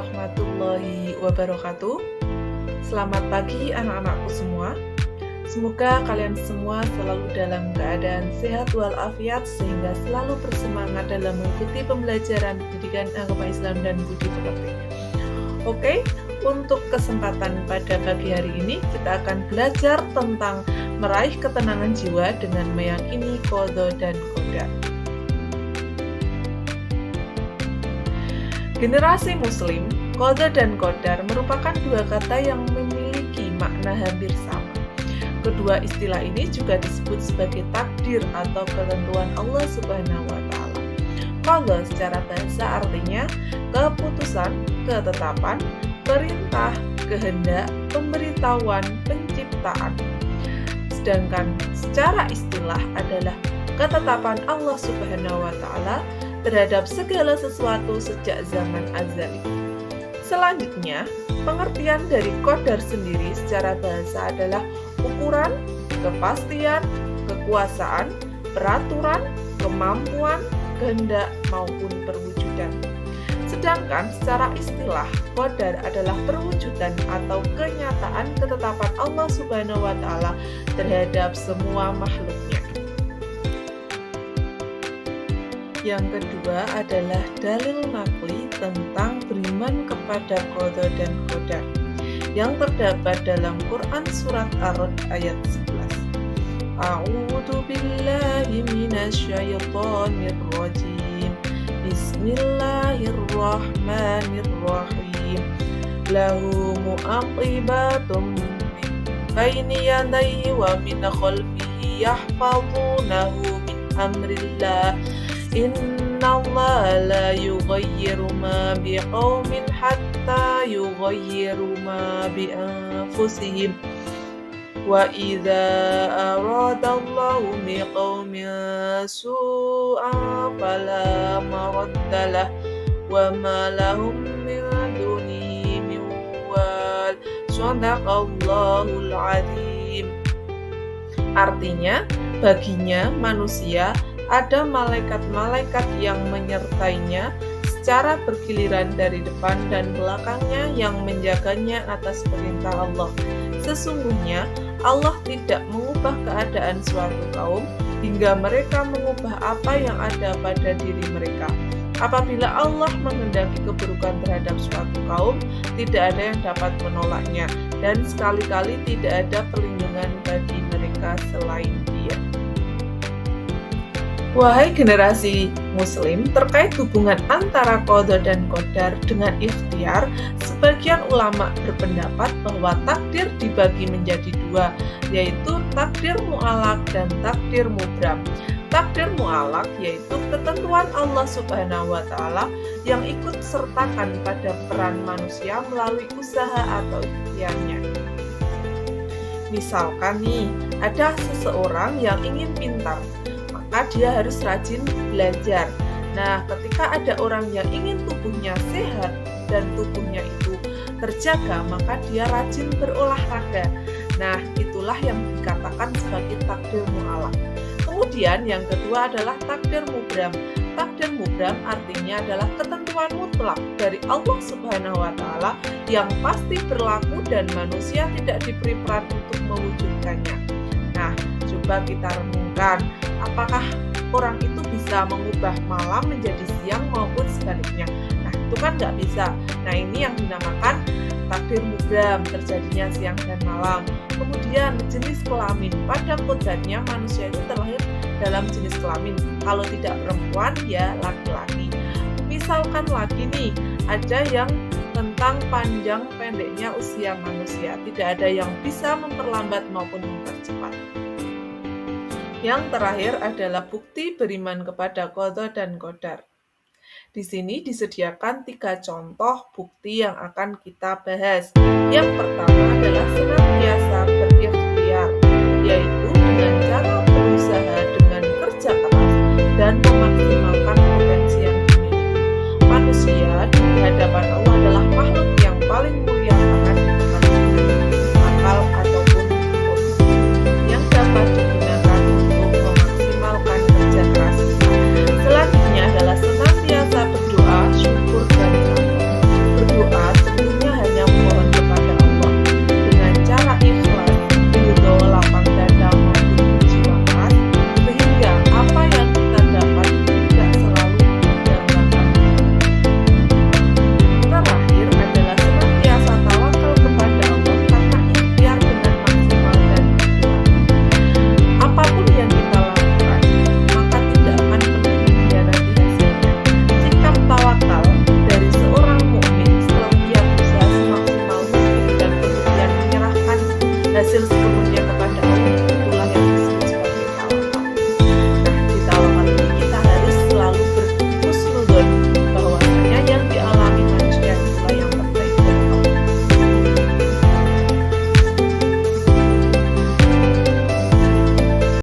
warahmatullahi wabarakatuh. Selamat pagi anak-anakku semua. Semoga kalian semua selalu dalam keadaan sehat walafiat sehingga selalu bersemangat dalam mengikuti pembelajaran pendidikan agama Islam dan budi pekerti. Oke, untuk kesempatan pada pagi hari ini kita akan belajar tentang meraih ketenangan jiwa dengan meyakini qadha dan qadar. Generasi Muslim, qadha dan qadar merupakan dua kata yang memiliki makna hampir sama. Kedua istilah ini juga disebut sebagai takdir atau ketentuan Allah Subhanahu wa Ta'ala. Qadha secara bahasa artinya keputusan, ketetapan, perintah, kehendak, pemberitahuan, penciptaan. Sedangkan secara istilah adalah ketetapan Allah Subhanahu wa Ta'ala terhadap segala sesuatu sejak zaman azali. Selanjutnya, pengertian dari qadar sendiri secara bahasa adalah ukuran, kepastian, kekuasaan, peraturan, kemampuan, kehendak maupun perwujudan. Sedangkan secara istilah, qadar adalah perwujudan atau kenyataan ketetapan Allah Subhanahu wa Ta'ala terhadap semua makhluknya. Yang kedua adalah dalil naqli tentang beriman kepada qadha dan qadar yang terdapat dalam Quran surat Ar-Ra'd ayat 11. A'udzu billahi minasyaitonir rajim. Bismillahirrahmanirrahim. Lahu mu'aqibatum min baini yadayhi wa min khalfihi yahfazunahu min amrillah. Innallaha la yughayyiru ma biqaumin hatta yughayyiru ma bi anfusihim. Wa idza aradallahu biqaumin su'an fala maraddalah wa ma lahum min dunihi min wal. Shadaqallahul azim. Artinya, baginya manusia ada malaikat-malaikat yang menyertainya secara bergiliran dari depan dan belakangnya yang menjaganya atas perintah Allah. Sesungguhnya Allah tidak mengubah keadaan suatu kaum hingga mereka mengubah apa yang ada pada diri mereka. Apabila Allah menghendaki keburukan terhadap suatu kaum, tidak ada yang dapat menolaknya, dan sekali-kali tidak ada perlindungan bagi mereka selain Dia. Wahai generasi Muslim, terkait hubungan antara qadha dan qadar dengan ikhtiar, sebagian ulama berpendapat bahwa takdir dibagi menjadi dua, yaitu takdir mu'allaq dan takdir mubram. Takdir mu'allaq yaitu ketentuan Allah Subhanahu wa Ta'ala yang ikut sertakan pada peran manusia melalui usaha atau ikhtiarnya. Misalkan nih, ada seseorang yang ingin pintar, maka dia harus rajin belajar. Nah, ketika ada orang yang ingin tubuhnya sehat dan tubuhnya itu terjaga, maka dia rajin berolahraga. Nah, itulah yang dikatakan sebagai takdir mu'allaq. Kemudian yang kedua adalah takdir mubram. Takdir mubram artinya adalah ketentuan mutlak dari Allah Subhanahu wa Ta'ala yang pasti berlaku dan manusia tidak diberi peran untuk mewujudkannya. Nah, coba kita renungkan, apakah orang itu bisa mengubah malam menjadi siang maupun sebaliknya? Nah, itu kan nggak bisa. Nah, ini yang dinamakan takdir mubram, terjadinya siang dan malam. Kemudian jenis kelamin, pada kodratnya manusia itu terlahir dalam jenis kelamin. Kalau tidak perempuan, ya laki-laki. Misalkan lagi nih, ada yang tentang panjang pendeknya usia manusia, tidak ada yang bisa memperlambat maupun mempercepat. Yang terakhir adalah bukti beriman kepada qadha dan qadar. Di sini disediakan 3 contoh bukti yang akan kita bahas. Yang pertama adalah senantiasa berikhtiar, yaitu dengan cara berusaha dengan kerja keras dan memaksimalkan